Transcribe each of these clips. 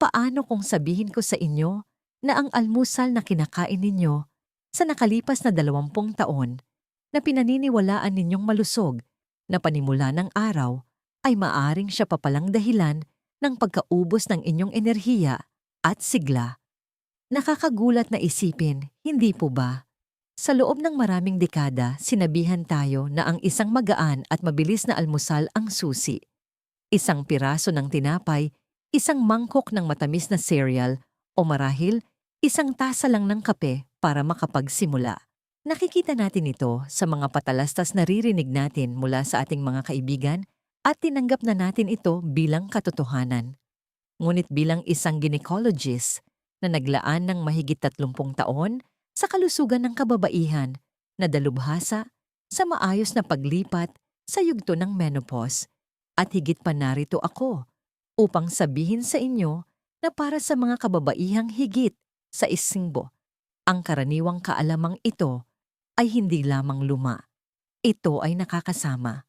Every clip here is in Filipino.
Paano kung sabihin ko sa inyo na ang almusal na kinakain ninyo sa nakalipas na 20 taon na pinaniniwalaan ninyong malusog na panimula ng araw ay maaring siya pa palang dahilan ng pagkaubos ng inyong enerhiya at sigla? Nakakagulat na isipin, hindi po ba? Sa loob ng maraming dekada, sinabihan tayo na ang isang magaan at mabilis na almusal ang susi. Isang piraso ng tinapay, isang mangkok ng matamis na cereal, o marahil isang tasa lang ng kape para makapagsimula. Nakikita natin ito sa mga patalastas na naririnig natin mula sa ating mga kaibigan at tinanggap na natin ito bilang katotohanan. Ngunit bilang isang gynecologist na naglaan ng mahigit 30 taon sa kalusugan ng kababaihan na dalubhasa sa maayos na paglipat sa yugto ng menopause, at higit pa narito ako upang sabihin sa inyo na para sa mga kababaihang higit sa isingbo, ang karaniwang kaalamang ito ay hindi lamang luma. Ito ay nakakasama.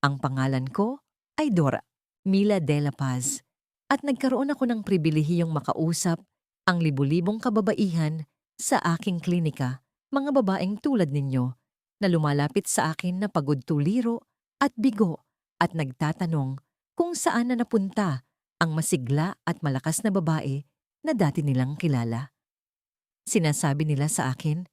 Ang pangalan ko ay Dora Mila de la Paz, at nagkaroon ako ng pribilehiyong makausap ang libu-libong kababaihan sa aking klinika, mga babaeng tulad ninyo na lumalapit sa akin na pagod tuliro at bigo at nagtatanong kung saan na napunta ang masigla at malakas na babae na dati nilang kilala. Sinasabi nila sa akin,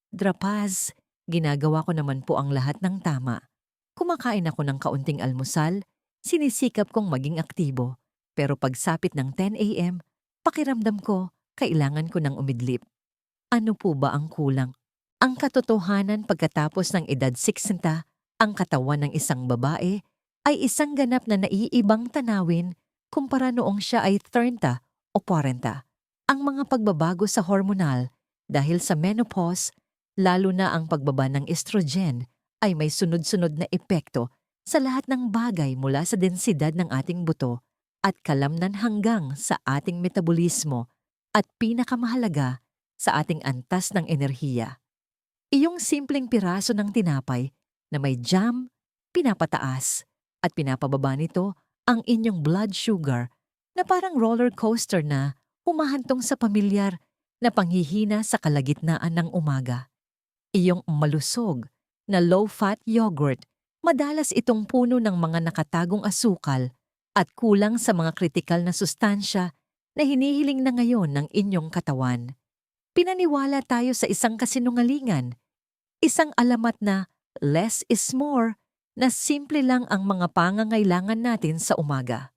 "Drapaz, ginagawa ko naman po ang lahat ng tama. Kumakain ako ng kaunting almusal, sinisikap kong maging aktibo, pero pagsapit ng 10 a.m., pakiramdam ko kailangan ko ng umidlip." Ano po ba ang kulang? Ang katotohanan, pagkatapos ng edad 60, ang katawan ng isang babae ay isang ganap na naiibang tanawin kumpara noong siya ay 30 o 40. Ang mga pagbabago sa hormonal dahil sa menopause, lalo na ang pagbaba ng estrogen, ay may sunod-sunod na epekto sa lahat ng bagay mula sa densidad ng ating buto at kalamnan hanggang sa ating metabolismo at pinakamahalaga, sa ating antas ng enerhiya. Iyong simpleng piraso ng tinapay na may jam, pinapataas at pinapababa nito ang inyong blood sugar na parang roller coaster na humahantong sa pamilyar na panghihina sa kalagitnaan ng umaga. Iyong malusog na low-fat yogurt, madalas itong puno ng mga nakatagong asukal at kulang sa mga kritikal na sustansya na hinihiling na ngayon ng inyong katawan. Pinaniwala tayo sa isang kasinungalingan, isang alamat na less is more, na simple lang ang mga pangangailangan natin sa umaga.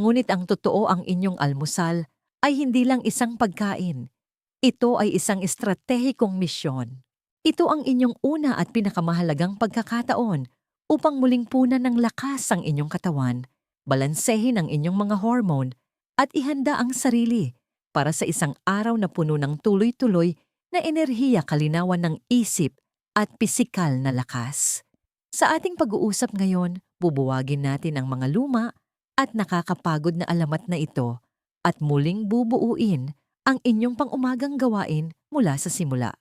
Ngunit ang totoo, ang inyong almusal ay hindi lang isang pagkain. Ito ay isang estratehikong misyon. Ito ang inyong una at pinakamahalagang pagkakataon upang muling punan ng lakas ang inyong katawan, balansehin ang inyong mga hormone at ihanda ang sarili para sa isang araw na puno ng tuloy-tuloy na enerhiya, kalinawan ng isip at pisikal na lakas. Sa ating pag-uusap ngayon, bubuwagin natin ang mga luma at nakakapagod na alamat na ito at muling bubuuin ang inyong pang-umagang gawain mula sa simula.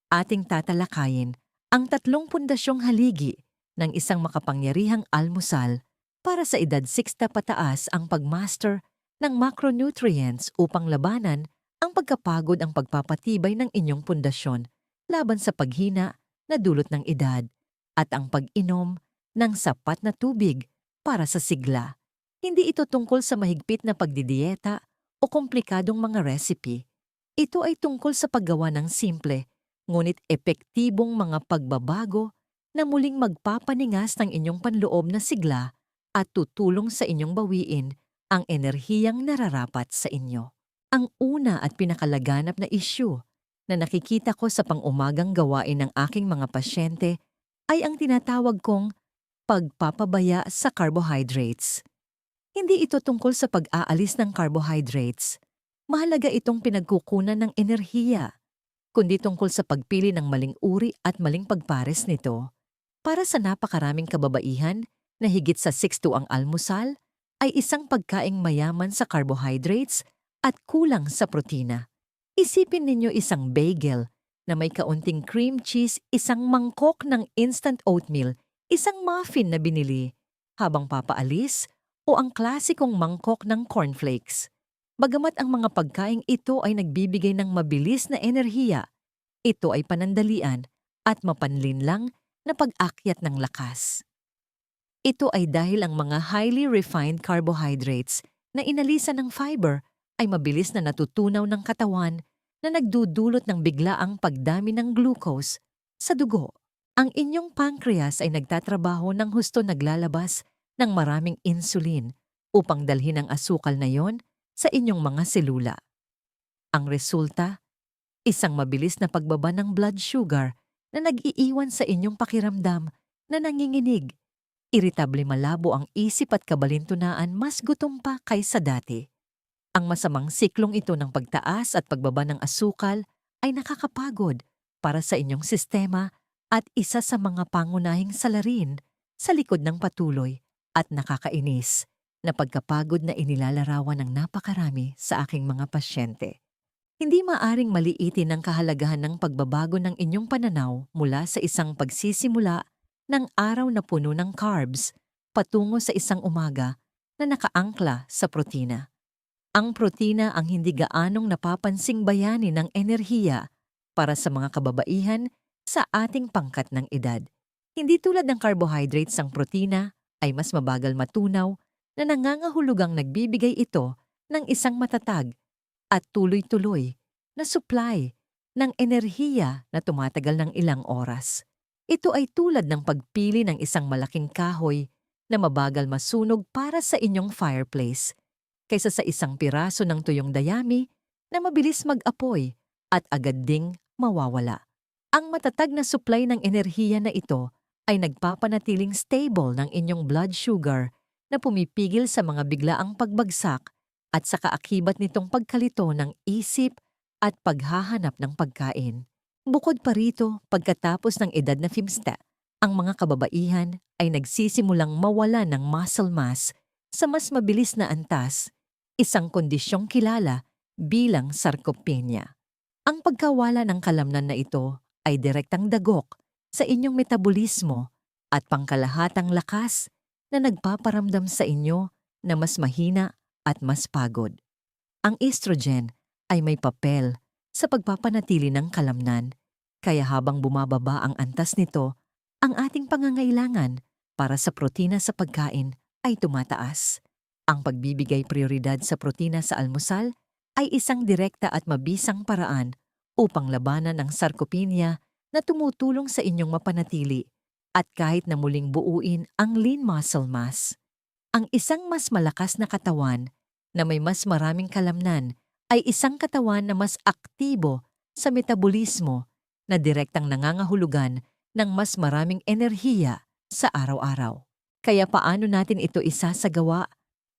Ating tatalakayin ang 3 pundasyong haligi ng isang makapangyarihang almusal para sa edad 60 pataas, ang pagmaster ng macronutrients upang labanan ang pagkapagod, ang pagpapatibay ng inyong pundasyon laban sa paghina na dulot ng edad, at ang pag-inom ng sapat na tubig para sa sigla. Hindi ito tungkol sa mahigpit na pagdidieta o komplikadong mga recipe. Ito ay tungkol sa paggawa ng simple, ngunit epektibong mga pagbabago na muling magpapaningas ng inyong panloob na sigla at tutulong sa inyong bawiin ang enerhiyang nararapat sa inyo. Ang una at pinakalaganap na isyu na nakikita ko sa pang-umagang gawain ng aking mga pasyente ay ang tinatawag kong pagpapabaya sa carbohydrates. Hindi ito tungkol sa pag-aalis ng carbohydrates. Mahalaga itong pinagkukunan ng enerhiya, kundi tungkol sa pagpili ng maling uri at maling pagpares nito. Para sa napakaraming kababaihan na higit sa 6 ang almusal ay isang pagkaing mayaman sa carbohydrates at kulang sa protina. Isipin ninyo isang bagel na may kaunting cream cheese, isang mangkok ng instant oatmeal, isang muffin na binili habang papaalis, o ang klasikong mangkok ng cornflakes. Bagamat ang mga pagkaing ito ay nagbibigay ng mabilis na enerhiya, ito ay panandalian at mapanlinlang na pag-akyat ng lakas. Ito ay dahil ang mga highly refined carbohydrates na inalisan ng fiber ay mabilis na natutunaw ng katawan na nagdudulot ng biglaang pagdami ng glucose sa dugo. Ang inyong pancreas ay nagtatrabaho ng husto naglalabas ng maraming insulin upang dalhin ang asukal na yon sa inyong mga selula. Ang resulta, isang mabilis na pagbaba ng blood sugar na nag-iiwan sa inyong pakiramdam na nanginginig. Iritable malabo ang isip at kabalintunaan, mas gutom pa kaysa dati. Ang masamang siklong ito ng pagtaas at pagbaba ng asukal ay nakakapagod para sa inyong sistema at isa sa mga pangunahing salarin sa likod ng patuloy at nakakainis na pagkapagod na inilalarawan ng napakarami sa aking mga pasyente. Hindi maaring maliitin ang kahalagahan ng pagbabago ng inyong pananaw mula sa isang pagsisimula ng araw na puno ng carbs patungo sa isang umaga na nakaangkla sa protina. Ang protina ang hindi gaanong napapansing bayani ng enerhiya para sa mga kababaihan sa ating pangkat ng edad. Hindi tulad ng carbohydrates, ang protina ay mas mabagal matunaw na nangangahulugang nagbibigay ito ng isang matatag at tuloy-tuloy na supply ng enerhiya na tumatagal ng ilang oras. Ito ay tulad ng pagpili ng isang malaking kahoy na mabagal masunog para sa inyong fireplace kaysa sa isang piraso ng tuyong dayami na mabilis mag-apoy at agad ding mawawala. Ang matatag na supply ng enerhiya na ito ay nagpapanatiling stable ng inyong blood sugar na pumipigil sa mga biglaang pagbagsak at sa kaakibat nitong pagkalito ng isip at paghahanap ng pagkain. Bukod pa rito, pagkatapos ng edad na 50, ang mga kababaihan ay nagsisimulang mawala ng muscle mass sa mas mabilis na antas, isang kondisyong kilala bilang sarcopenia. Ang pagkawala ng kalamnan na ito ay direktang dagok sa inyong metabolismo at pangkalahatang lakas na nagpaparamdam sa inyo na mas mahina at mas pagod. Ang estrogen ay may papel sa pagpapanatili ng kalamnan, kaya habang bumababa ang antas nito, ang ating pangangailangan para sa protina sa pagkain ay tumataas. Ang pagbibigay prioridad sa protina sa almusal ay isang direkta at mabisang paraan upang labanan ang sarcopenia na tumutulong sa inyong mapanatili at kahit na muling buuin ang lean muscle mass. Ang isang mas malakas na katawan na may mas maraming kalamnan ay isang katawan na mas aktibo sa metabolismo na direktang nangangahulugan ng mas maraming enerhiya sa araw-araw. Kaya paano natin ito isasagawa?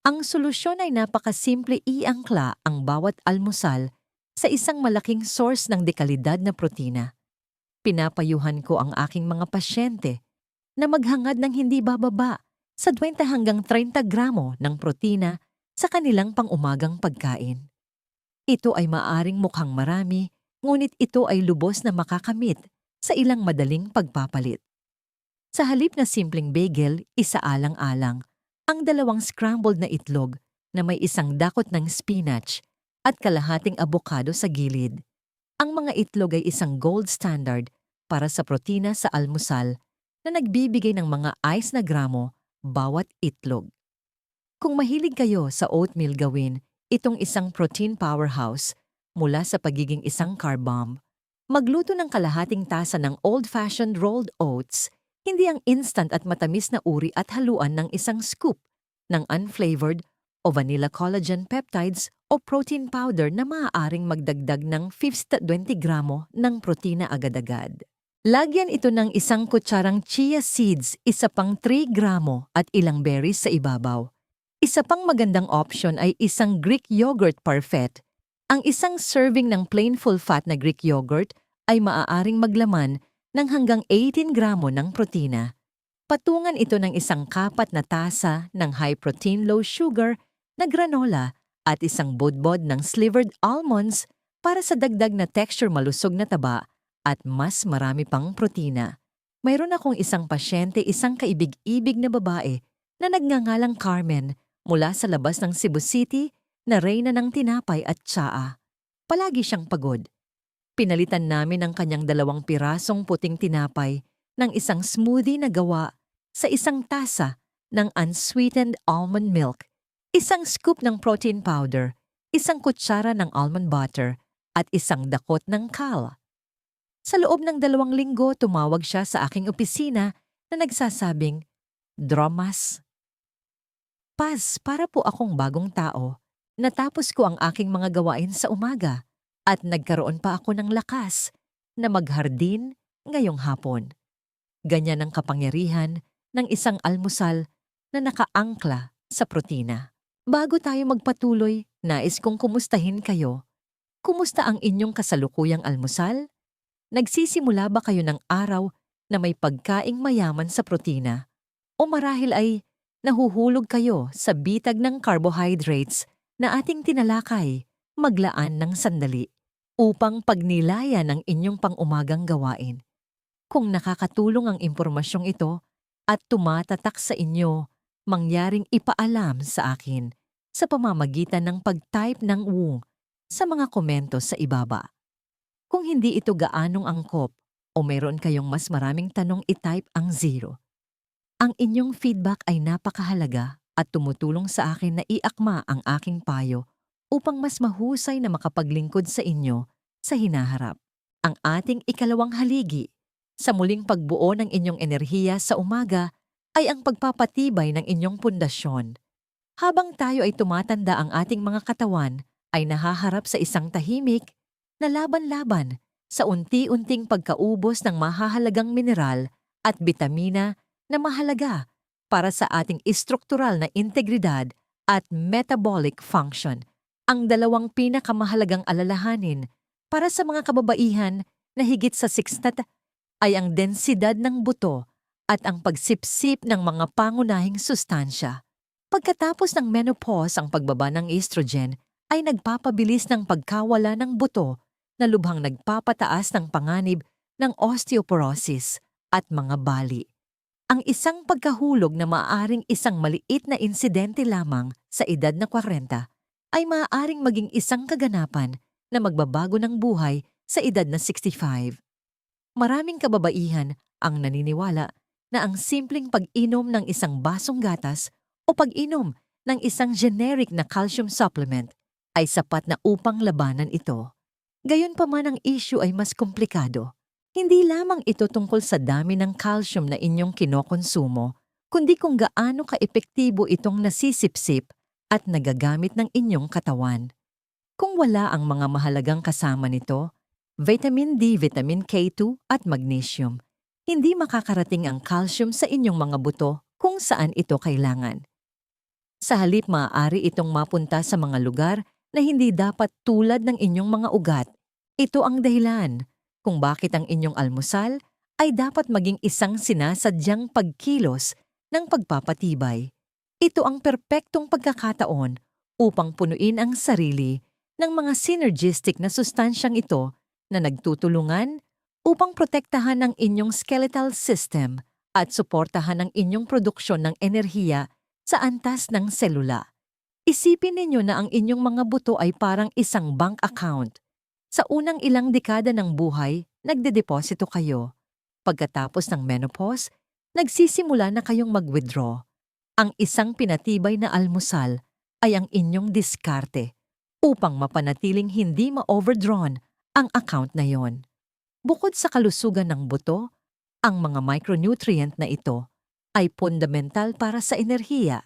Ang solusyon ay napakasimple: iangkla ang bawat almusal sa isang malaking source ng dekalidad na protina. Pinapayuhan ko ang aking mga pasyente na maghangad ng hindi bababa sa 20 hanggang 30 gramo ng protina sa kanilang pang-umagang pagkain. Ito ay maaring mukhang marami, ngunit ito ay lubos na makakamit sa ilang madaling pagpapalit. Sa halip na simpleng bagel, isaalang-alang ang 2 scrambled na itlog na may isang dakot ng spinach at kalahating abokado sa gilid. Ang mga itlog ay isang gold standard para sa protina sa almusal na nagbibigay ng mga ice na gramo bawat itlog. Kung mahilig kayo sa oatmeal, gawin itong isang protein powerhouse mula sa pagiging isang carb bomb. Magluto ng kalahating tasa ng old-fashioned rolled oats, hindi ang instant at matamis na uri, at haluan ng isang scoop ng unflavored o vanilla collagen peptides o protein powder na maaaring magdagdag ng 20 gramo ng protina agad-agad. Lagyan ito ng isang kutsarang chia seeds, isa pang 3 gramo at ilang berries sa ibabaw. Isa pang magandang option ay isang Greek yogurt parfait. Ang isang serving ng plain full-fat na Greek yogurt ay maaaring maglaman ng hanggang 18 gramo ng protina. Patungan ito ng isang kapat na tasa ng high-protein, low-sugar na granola at isang budbod ng slivered almonds para sa dagdag na texture, malusog na taba at mas marami pang protina. Mayroon akong isang pasyente, isang kaibig-ibig na babae na nagngangalang Carmen mula sa labas ng Cebu City na reyna ng tinapay at tsaa. Palagi siyang pagod. Pinalitan namin ang kanyang 2 pirasong puting tinapay ng isang smoothie na gawa sa isang tasa ng unsweetened almond milk, isang scoop ng protein powder, isang kutsara ng almond butter, at isang dakot ng kale. Sa loob ng 2 linggo, tumawag siya sa aking opisina na nagsasabing, "Dromas, Paz, para po akong bagong tao. Natapos ko ang aking mga gawain sa umaga at nagkaroon pa ako ng lakas na maghardin ngayong hapon." Ganyan ang kapangyarihan ng isang almusal na nakaangkla sa protina. Bago tayo magpatuloy, nais kong kumustahin kayo. Kumusta ang inyong kasalukuyang almusal? Nagsisimula ba kayo ng araw na may pagkaing mayaman sa protina? O marahil ay nahuhulog kayo sa bitag ng carbohydrates na ating tinalakay? Maglaan ng sandali upang pagnilayan ang inyong pang-umagang gawain. Kung nakakatulong ang impormasyong ito at tumatatak sa inyo, mangyaring ipaalam sa akin sa pamamagitan ng pag-type ng sa mga komento sa ibaba. Kung hindi ito gaanong angkop o mayroon kayong mas maraming tanong, i-type ang 0. Ang inyong feedback ay napakahalaga at tumutulong sa akin na iakma ang aking payo upang mas mahusay na makapaglingkod sa inyo sa hinaharap. Ang ating ikalawang haligi sa muling pagbuo ng inyong enerhiya sa umaga ay ang pagpapatibay ng inyong pundasyon. Habang tayo ay tumatanda, ang ating mga katawan ay nahaharap sa isang tahimik na laban-laban sa unti-unting pagkaubos ng mahahalagang mineral at bitamina na mahalaga para sa ating istruktural na integridad at metabolic function. Ang 2 pinakamahalagang alalahanin para sa mga kababaihan na higit sa 60 ay ang densidad ng buto at ang pagsipsip ng mga pangunahing sustansya. Pagkatapos ng menopause, ang pagbaba ng estrogen ay nagpapabilis ng pagkawala ng buto na lubhang nagpapataas ng panganib ng osteoporosis at mga bali. Ang isang pagkahulog na maaaring isang maliit na insidente lamang sa edad na 40 ay maaaring maging isang kaganapan na magbabago ng buhay sa edad na 65. Maraming kababaihan ang naniniwala na ang simpleng pag-inom ng isang basong gatas o pag-inom ng isang generic na calcium supplement ay sapat na upang labanan ito. Gayunpaman, ang issue ay mas komplikado. Hindi lamang ito tungkol sa dami ng calcium na inyong kinokonsumo, kundi kung gaano kaepektibo itong nasisipsip at nagagamit ng inyong katawan. Kung wala ang mga mahalagang kasama nito, vitamin D, vitamin K2 at magnesium, hindi makakarating ang calcium sa inyong mga buto kung saan ito kailangan. Sa halip, maaari itong mapunta sa mga lugar na hindi dapat tulad ng inyong mga ugat. Ito ang dahilan kung bakit ang inyong almusal ay dapat maging isang sinasadyang pagkilos ng pagpapatibay. Ito ang perpektong pagkakataon upang punuin ang sarili ng mga synergistic na sustansyang ito na nagtutulungan upang protektahan ang inyong skeletal system at suportahan ang inyong produksyon ng enerhiya sa antas ng selula. Isipin ninyo na ang inyong mga buto ay parang isang bank account. Sa unang ilang dekada ng buhay, nagdedeposito kayo. Pagkatapos ng menopause, nagsisimula na kayong mag-withdraw. Ang isang pinatibay na almusal ay ang inyong diskarte upang mapanatiling hindi ma-overdrawn ang account na yon. Bukod sa kalusugan ng buto, ang mga micronutrient na ito ay fundamental para sa enerhiya.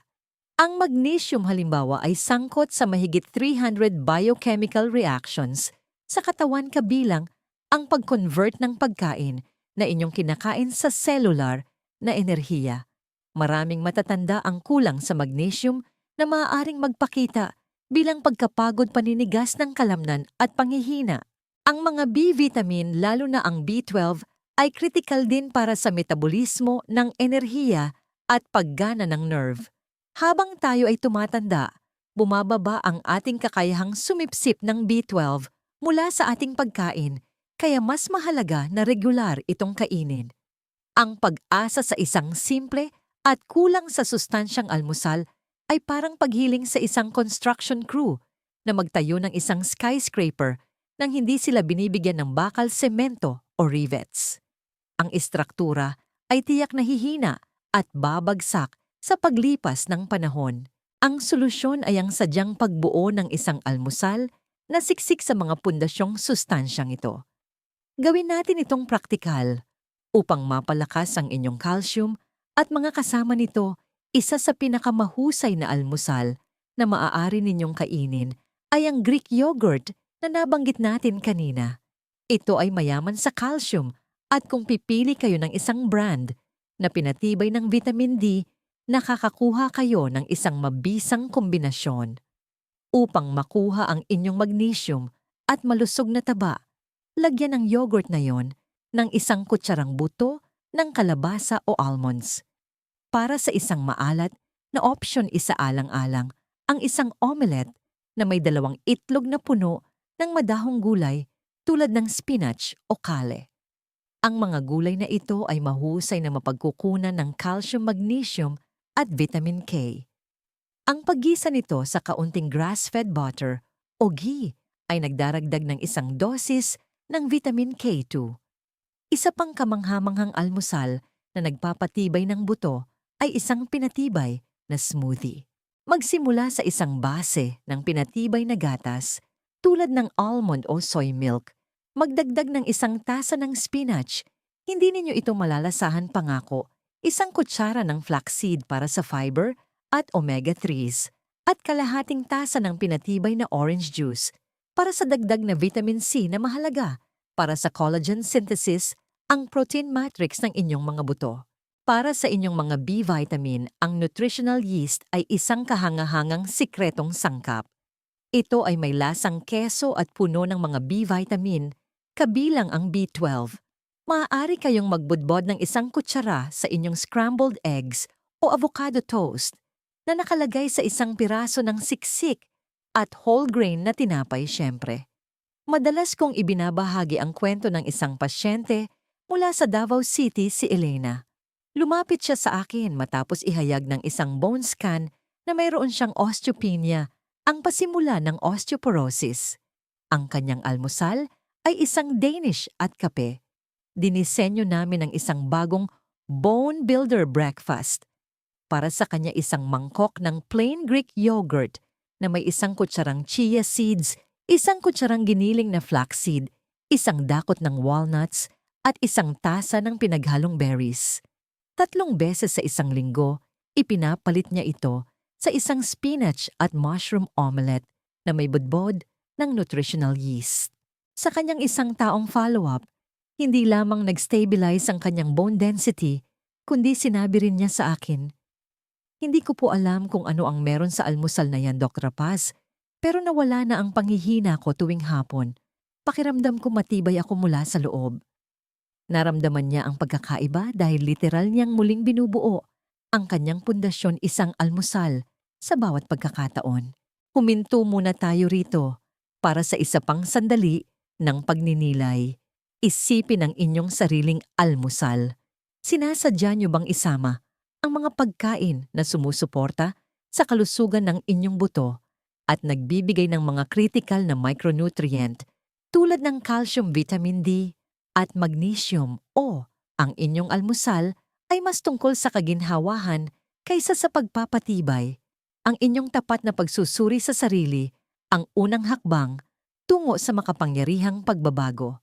Ang magnesium halimbawa ay sangkot sa mahigit 300 biochemical reactions sa katawan, kabilang ang pag-convert ng pagkain na inyong kinakain sa cellular na enerhiya. Maraming matatanda ang kulang sa magnesium na maaaring magpakita bilang pagkapagod, paninigas ng kalamnan at panghihina. Ang mga B vitamin, lalo na ang B12, ay critical din para sa metabolismo ng enerhiya at paggana ng nerve. Habang tayo ay tumatanda, bumababa ang ating kakayahang sumipsip ng B12 mula sa ating pagkain, kaya mas mahalaga na regular itong kainin. Ang pag-asa sa isang simple at kulang sa sustansyang almusal ay parang paghiling sa isang construction crew na magtayo ng isang skyscraper nang hindi sila binibigyan ng bakal semento o rivets. Ang istruktura ay tiyak na hihina at babagsak sa paglipas ng panahon. Ang solusyon ay ang sadyang pagbuo ng isang almusal na siksik sa mga pundasyong sustansyang ito. Gawin natin itong praktikal upang mapalakas ang inyong calcium at mga kasama nito. Isa sa pinakamahusay na almusal na maaari ninyong kainin ay ang Greek yogurt na nabanggit natin kanina. Ito ay mayaman sa calcium at kung pipili kayo ng isang brand na pinatibay ng vitamin D, nakakakuha kayo ng isang mabisang kombinasyon. Upang makuha ang inyong magnesium at malusog na taba, lagyan ng yogurt na yon ng isang kutsarang buto ng kalabasa o almonds. Para sa isang maalat na option isaalang-alang, ang isang omelette na may 2 itlog na puno ng madahong gulay tulad ng spinach o kale. Ang mga gulay na ito ay mahusay na mapagkukunan ng calcium, magnesium at vitamin K. Ang paggisa nito sa kaunting grass-fed butter o ghee ay nagdaragdag ng isang dosis ng vitamin K2. Isa pang kamanghamanghang almusal na nagpapatibay ng buto ay isang pinatibay na smoothie. Magsimula sa isang base ng pinatibay na gatas tulad ng almond o soy milk. Magdagdag ng isang tasa ng spinach. Hindi ninyo ito malalasahan pangako. Isang kutsara ng flaxseed para sa fiber at omega-3s at kalahating tasa ng pinatibay na orange juice para sa dagdag na vitamin C na mahalaga para sa collagen synthesis, ang protein matrix ng inyong mga buto. Para sa inyong mga B vitamin, ang nutritional yeast ay isang kahangahangang sikretong sangkap. Ito ay may lasang keso at puno ng mga B vitamin, kabilang ang B12. Maaari kayong magbudbod ng isang kutsara sa inyong scrambled eggs o avocado toast na nakalagay sa isang piraso ng siksik at whole grain na tinapay syempre. Madalas kong ibinabahagi ang kwento ng isang pasyente mula sa Davao City, si Elena. Lumapit siya sa akin matapos ihayag ng isang bone scan na mayroon siyang osteopenia, ang pasimula ng osteoporosis. Ang kanyang almusal ay isang Danish at kape. Dinisenyo namin ang isang bagong bone builder breakfast. Para sa kanya isang mangkok ng plain Greek yogurt na may isang kutsarang chia seeds, isang kutsarang giniling na flaxseed, isang dakot ng walnuts at isang tasa ng pinaghalong berries. 3 beses sa isang linggo, ipinapalit niya ito sa isang spinach at mushroom omelette na may budbod ng nutritional yeast. Sa kanyang isang taong follow-up, hindi lamang nag-stabilize ang kanyang bone density, kundi sinabi rin niya sa akin, "Hindi ko po alam kung ano ang meron sa almusal na yan, Dr. Paz, pero nawala na ang panghihina ko tuwing hapon. Pakiramdam ko matibay ako mula sa loob." Naramdaman niya ang pagkakaiba dahil literal niyang muling binubuo ang kanyang pundasyon, isang almusal sa bawat pagkakataon. Huminto muna tayo rito para sa isa pang sandali ng pagninilay. Isipin ang inyong sariling almusal. Sinasadya niyo bang isama ang mga pagkain na sumusuporta sa kalusugan ng inyong buto at nagbibigay ng mga critical na micronutrient tulad ng calcium, vitamin D, at magnesium, o ang inyong almusal ay mas tungkol sa kaginhawahan kaysa sa pagpapatibay? Ang inyong tapat na pagsusuri sa sarili ang unang hakbang tungo sa makapangyarihang pagbabago.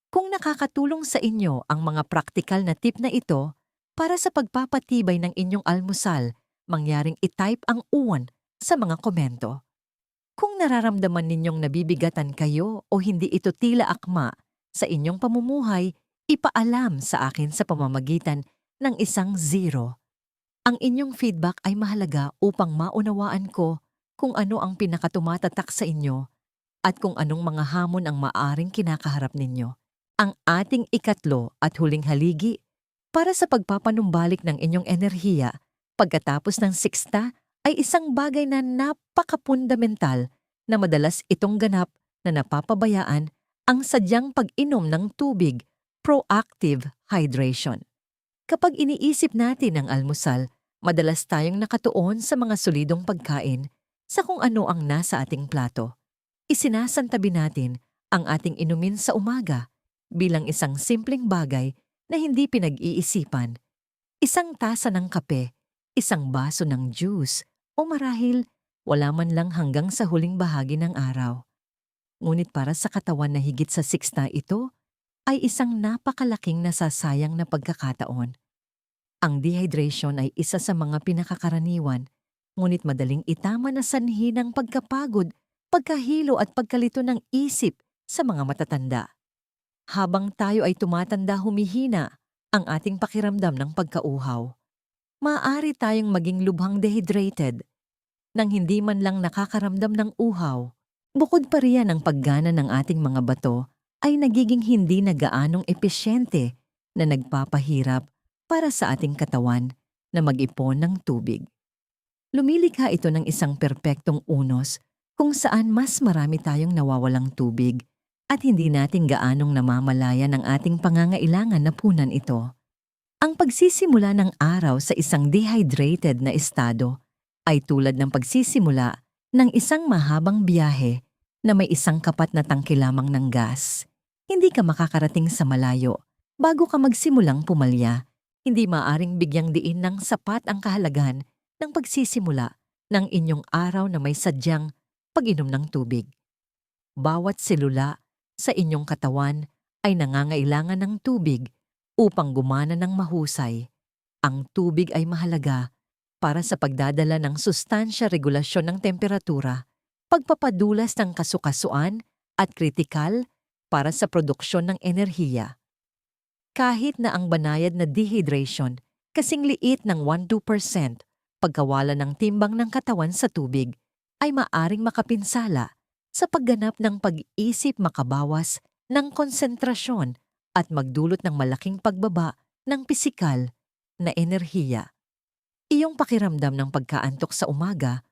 Kung nakakatulong sa inyo ang mga praktikal na tip na ito para sa pagpapatibay ng inyong almusal, mangyaring i-type ang uwan sa mga komento. Kung nararamdaman ninyong nabibigatan kayo o hindi ito tila akma sa inyong pamumuhay, ipaalam sa akin sa pamamagitan ng isang 0. Ang inyong feedback ay mahalaga upang maunawaan ko kung ano ang pinakatumatatak sa inyo at kung anong mga hamon ang maaring kinakaharap ninyo. Ang ating ikatlo at huling haligi para sa pagpapanumbalik ng inyong enerhiya pagkatapos ng siksta ay isang bagay na napakapundamental na madalas itong ganap na napapabayaan, ang sadyang pag-inom ng tubig, proactive hydration. Kapag iniisip natin ang almusal, madalas tayong nakatuon sa mga solidong pagkain sa kung ano ang nasa ating plato. Isinasantabi natin ang ating inumin sa umaga bilang isang simpleng bagay na hindi pinag-iisipan. Isang tasa ng kape, isang baso ng juice, o marahil wala man lang hanggang sa huling bahagi ng araw. Ngunit para sa katawan na higit sa 6 na ito, ay isang napakalaking nasasayang na pagkakataon. Ang dehydration ay isa sa mga pinakakaraniwan, ngunit madaling itama na sanhi ng pagkapagod, pagkahilo at pagkalito ng isip sa mga matatanda. Habang tayo ay tumatanda, humihina ang ating pakiramdam ng pagkauhaw. Maaari tayong maging lubhang dehydrated nang hindi man lang nakakaramdam ng uhaw. Bukod pa riyan, ang paggana ng ating mga bato ay nagiging hindi na gaanong epesyente na nagpapahirap para sa ating katawan na mag-ipon ng tubig. Lumilikha ito ng isang perpektong unos kung saan mas marami tayong nawawalang tubig at hindi natin gaanong namamalayan ang ating pangangailangan na punan ito. Ang pagsisimula ng araw sa isang dehydrated na estado ay tulad ng pagsisimula ng isang mahabang biyahe na may isang kapat na tangke lamang ng gas. Hindi ka makakarating sa malayo bago ka magsimulang pumalya. Hindi maaring bigyang diin ng sapat ang kahalagahan ng pagsisimula ng inyong araw na may sadyang pag-inom ng tubig. Bawat selula sa inyong katawan ay nangangailangan ng tubig upang gumana ng mahusay. Ang tubig ay mahalaga para sa pagdadala ng sustansya, regulasyon ng temperatura, pagpapadulas ng kasukasuan at kritikal para sa produksyon ng enerhiya. Kahit na ang banayad na dehydration kasing liit ng 1-2% pagkawala ng timbang ng katawan sa tubig ay maaring makapinsala sa pagganap ng pag-iisip, makabawas ng konsentrasyon at magdulot ng malaking pagbaba ng pisikal na enerhiya. Iyong pakiramdam ng pagkaantok sa umaga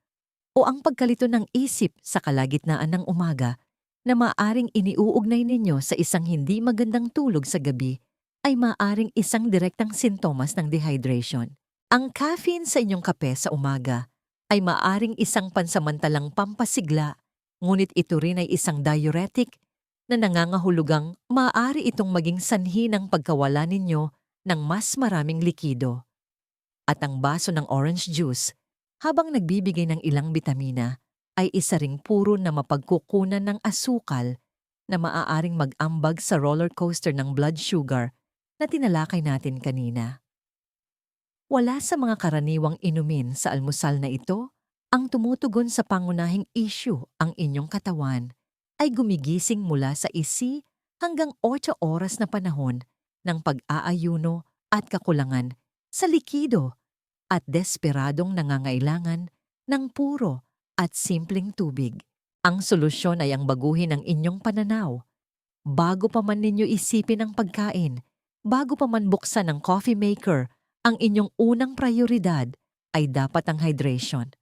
o ang pagkalito ng isip sa kalagitnaan ng umaga na maaring iniuugnay ninyo sa isang hindi magandang tulog sa gabi ay maaring isang direktang sintomas ng dehydration. Ang caffeine sa inyong kape sa umaga ay maaring isang pansamantalang pampasigla, ngunit ito rin ay isang diuretic na nangangahulugang maaari itong maging sanhi ng pagkawala ninyo ng mas maraming likido. At ang baso ng orange juice, habang nagbibigay ng ilang bitamina, ay isa ring puro na mapagkukunan ng asukal na maaaring mag-ambag sa roller coaster ng blood sugar na tinalakay natin kanina. Wala sa mga karaniwang inumin sa almusal na ito ang tumutugon sa pangunahing issue. Ang inyong katawan ay gumigising mula sa 1 hanggang 8 oras na panahon ng pag-aayuno at kakulangan sa likido at desperadong nangangailangan ng puro at simpleng tubig. Ang solusyon ay ang baguhin ang inyong pananaw. Bago pa man ninyo isipin ang pagkain, bago pa man buksan ang coffee maker, ang inyong unang prioridad ay dapat ang hydration.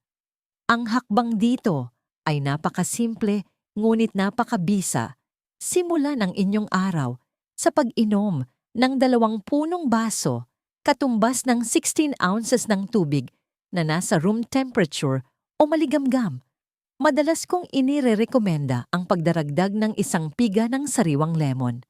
Ang hakbang dito ay napakasimple ngunit napakabisa. Simulan ang inyong araw sa pag-inom ng 2 punong baso, katumbas ng 16 ounces ng tubig na nasa room temperature o maligamgam. Madalas kong inirerekomenda ang pagdaragdag ng 1 piga ng sariwang lemon.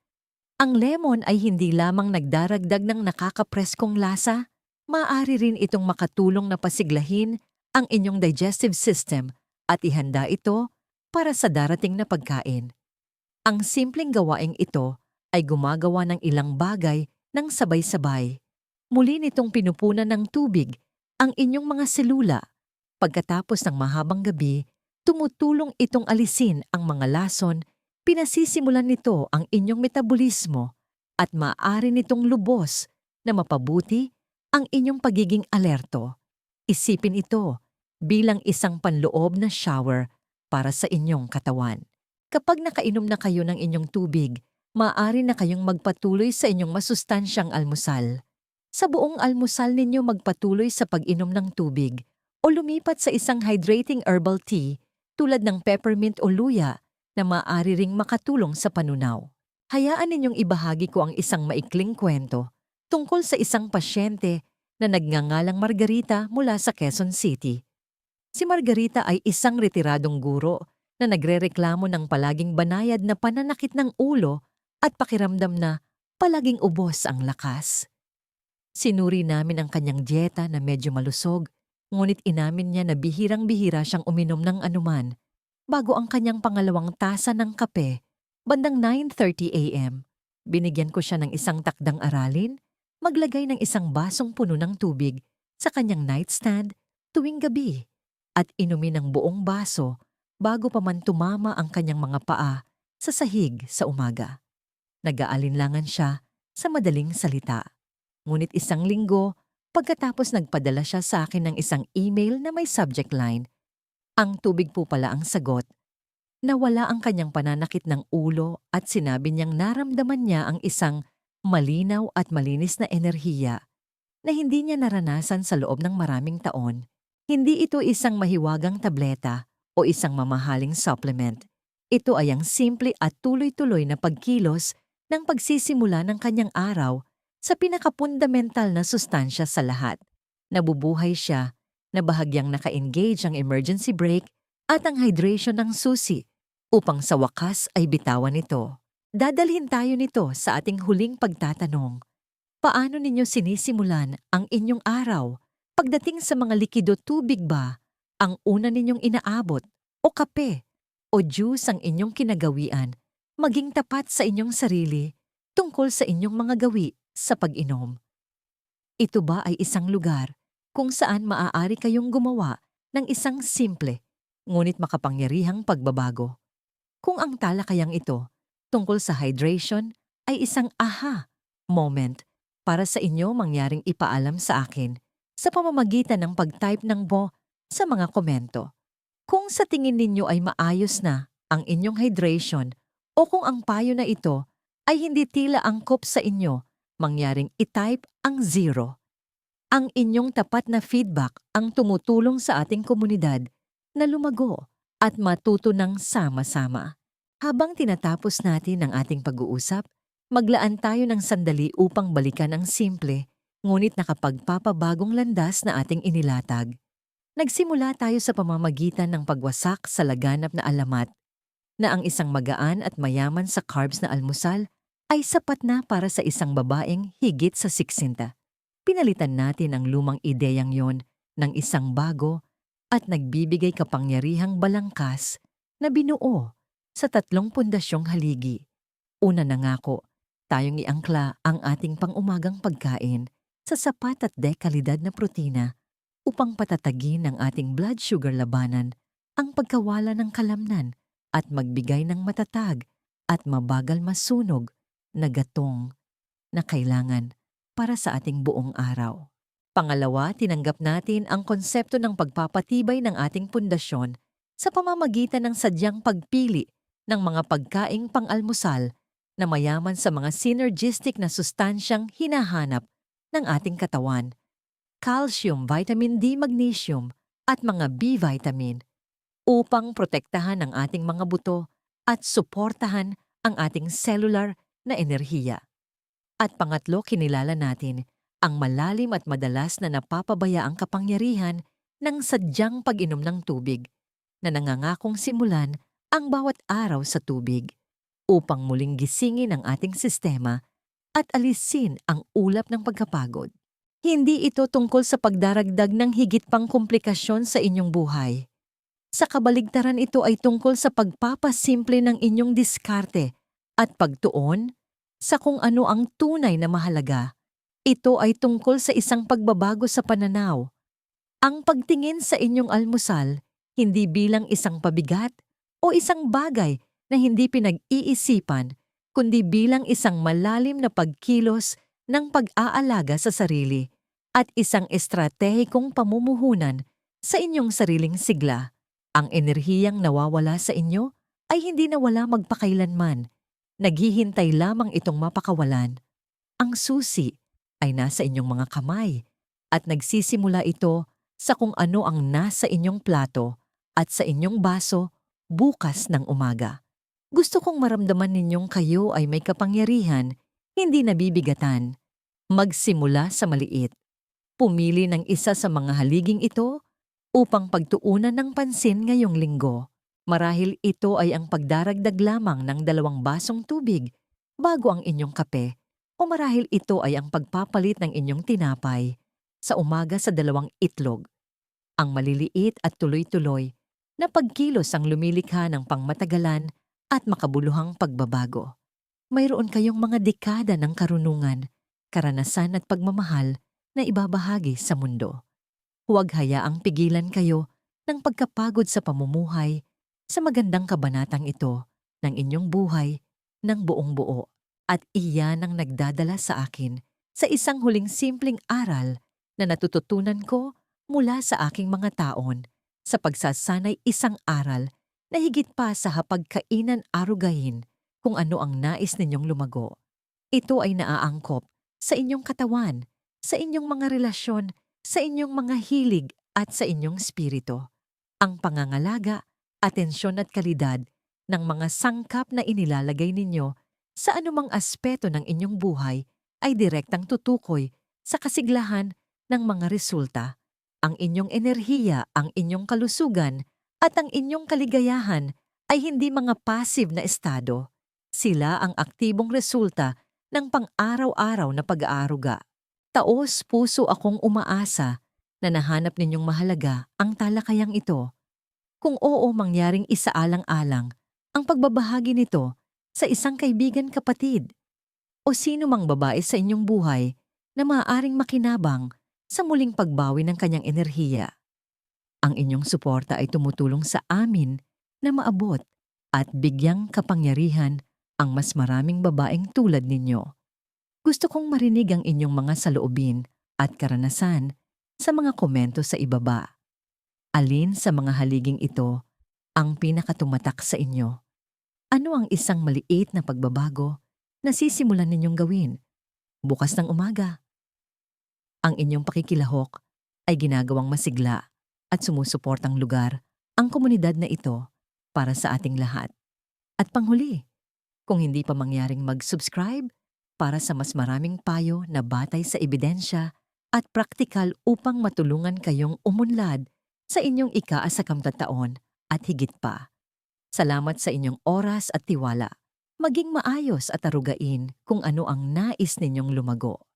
Ang lemon ay hindi lamang nagdaragdag ng nakakapreskong lasa, maaari rin itong makatulong na pasiglahin ang inyong digestive system at ihanda ito para sa darating na pagkain. Ang simpleng gawaing ito ay gumagawa ng ilang bagay ng sabay-sabay. Muli nitong pinupunan ng tubig ang inyong mga selula. Pagkatapos ng mahabang gabi, tumutulong itong alisin ang mga lason, pinasisimulan nito ang inyong metabolismo at maaari nitong lubos na mapabuti ang inyong pagiging alerto. Isipin ito bilang isang panloob na shower para sa inyong katawan. Kapag nakainom na kayo ng inyong tubig, maaari na kayong magpatuloy sa inyong masustansyang almusal. Sa buong almusal ninyo magpatuloy sa pag-inom ng tubig o lumipat sa isang hydrating herbal tea tulad ng peppermint o luya na maaari ring makatulong sa panunaw. Hayaan ninyong ibahagi ko ang isang maikling kwento tungkol sa isang pasyente na nagngangalang Margarita mula sa Quezon City. Si Margarita ay isang retiradong guro na nagrereklamo ng palaging banayad na pananakit ng ulo at pakiramdam na palaging ubos ang lakas. Sinuri namin ang kanyang dieta na medyo malusog, ngunit inamin niya na bihirang-bihira siyang uminom ng anuman bago ang kanyang pangalawang tasa ng kape, bandang 9:30 a.m. Binigyan ko siya ng isang takdang aralin, maglagay ng isang basong puno ng tubig sa kanyang nightstand tuwing gabi at inumin ng buong baso bago pa man tumama ang kanyang mga paa sa sahig sa umaga. Nag-aalinlangan siya sa madaling salita. Ngunit isang linggo, pagkatapos nagpadala siya sa akin ng isang email na may subject line, "Ang tubig po pala ang sagot." Nawala ang kanyang pananakit ng ulo at sinabi niyang naramdaman niya ang isang malinaw at malinis na enerhiya na hindi niya naranasan sa loob ng maraming taon. Hindi ito isang mahiwagang tableta o isang mamahaling supplement. Ito ay ang simple at tuloy-tuloy na pagkilos ng pagsisimula ng kanyang araw sa pinakapundamental na sustansya sa lahat. Nabubuhay siya na bahagyang naka-engage ang emergency brake at ang hydration ng susi upang sa wakas ay bitawan ito. Dadalhin tayo nito sa ating huling pagtatanong. Paano ninyo sinisimulan ang inyong araw? Pagdating sa mga likido, tubig ba ang una ninyong inaabot? O kape? O juice ang inyong kinagawian? Maging tapat sa inyong sarili tungkol sa inyong mga gawi sa pag-inom. Ito ba ay isang lugar kung saan maaari kayong gumawa ng isang simple ngunit makapangyarihang pagbabago? Kung ang talakayang ito tungkol sa hydration ay isang aha moment para sa inyo, mangyaring ipaalam sa akin sa pamamagitan ng pag-type ng bo sa mga komento. Kung sa tingin ninyo ay maayos na ang inyong hydration o kung ang payo na ito ay hindi tila angkop sa inyo, mangyaring i-type ang 0. Ang inyong tapat na feedback ang tumutulong sa ating komunidad na lumago at matuto ng sama-sama. Habang tinatapos natin ang ating pag-uusap, maglaan tayo ng sandali upang balikan ang simple, ngunit nakapagpapabagong landas na ating inilatag. Nagsimula tayo sa pamamagitan ng pagwasak sa laganap na alamat na ang isang magaan at mayaman sa carbs na almusal ay sapat na para sa isang babaeng higit sa 60. Pinalitan natin ang lumang ideyang yon ng isang bago at nagbibigay kapangyarihang balangkas na binuo sa 3 pundasyong haligi. Una, nangako tayong iangkla ang ating pang-umagang pagkain sa sapat at dekalidad na protina upang patatagin ang ating blood sugar labanan, ang pagkawala ng kalamnan at magbigay ng matatag at mabagal masunog na gatong na kailangan para sa ating buong araw. Pangalawa, tinanggap natin ang konsepto ng pagpapatibay ng ating pundasyon sa pamamagitan ng sadyang pagpili ng mga pagkaing pang-almusal na mayaman sa mga synergistic na sustansyang hinahanap ng ating katawan, calcium, vitamin D, magnesium at mga B vitamin upang protektahan ang ating mga buto at suportahan ang ating cellular na enerhiya. At pangatlo, kinilala natin ang malalim at madalas na napapabayaang kapangyarihan ng sadyang pag-inom ng tubig na nangangakong simulan ang bawat araw sa tubig upang muling gisingin ang ating sistema at alisin ang ulap ng pagkapagod. Hindi ito tungkol sa pagdaragdag ng higit pang komplikasyon sa inyong buhay. Sa kabaligtaran, ito ay tungkol sa pagpapasimple ng inyong diskarte at pagtuon sa kung ano ang tunay na mahalaga. Ito ay tungkol sa isang pagbabago sa pananaw. Ang pagtingin sa inyong almusal hindi bilang isang pabigat o isang bagay na hindi pinag-iisipan, kundi bilang isang malalim na pagkilos ng pag-aalaga sa sarili at isang estratehikong pamumuhunan sa inyong sariling sigla. Ang enerhiyang nawawala sa inyo ay hindi nawala magpakailanman. Naghihintay lamang itong mapakawalan. Ang susi ay nasa inyong mga kamay at nagsisimula ito sa kung ano ang nasa inyong plato at sa inyong baso bukas ng umaga. Gusto kong maramdaman ninyong kayo ay may kapangyarihan, hindi nabibigatan. Magsimula sa maliit. Pumili ng isa sa mga haliging ito upang pagtuunan ng pansin ngayong linggo. Marahil ito ay ang pagdaragdag lamang ng 2 basong tubig bago ang inyong kape, o marahil ito ay ang pagpapalit ng inyong tinapay sa umaga sa 2 itlog. Ang maliliit at tuloy-tuloy na pagkilos ang lumilikha ng pangmatagalan at makabuluhang pagbabago. Mayroon kayong mga dekada ng karunungan, karanasan at pagmamahal na ibabahagi sa mundo. Huwag hayaang pigilan kayo ng pagkapagod sa pamumuhay sa magandang kabanatang ito ng inyong buhay ng buong buo. At iyan ang nagdadala sa akin sa isang huling simpleng aral na natututunan ko mula sa aking mga taon sa pagsasanay, isang aral na higit pa sa hapagkainan arugahin kung ano ang nais ninyong lumago. Ito ay naaangkop sa inyong katawan, sa inyong mga relasyon, sa inyong mga hilig at sa inyong spirito. Ang pangangalaga, atensyon at kalidad ng mga sangkap na inilalagay ninyo sa anumang aspeto ng inyong buhay ay direktang tutukoy sa kasiglahan ng mga resulta. Ang inyong enerhiya, ang inyong kalusugan, at ang inyong kaligayahan ay hindi mga passive na estado. Sila ang aktibong resulta ng pang-araw-araw na pag-aaruga. Taos-puso akong umaasa na nahanap ninyong mahalaga ang talakayang ito. Kung oo, mangyaring isaalang-alang ang pagbabahagi nito sa isang kaibigan, kapatid, o sino mang babae sa inyong buhay na maaaring makinabang sa muling pagbawi ng kanyang enerhiya. Ang inyong suporta ay tumutulong sa amin na maabot at bigyang kapangyarihan ang mas maraming babaeng tulad ninyo. Gusto kong marinig ang inyong mga saloobin at karanasan sa mga komento sa ibaba. Alin sa mga haliging ito ang pinakatumatak sa inyo? Ano ang isang maliit na pagbabago na sisimulan ninyong gawin bukas ng umaga? Ang inyong pakikilahok ay ginagawang masigla at sumusuportang lugar ang komunidad na ito para sa ating lahat. At panghuli, kung hindi pa mangyaring mag-subscribe para sa mas maraming payo na batay sa ebidensya at praktikal upang matulungan kayong umunlad sa inyong ika-asakamta taon at higit pa. Salamat sa inyong oras at tiwala. Maging maayos at arugain kung ano ang nais ninyong lumago.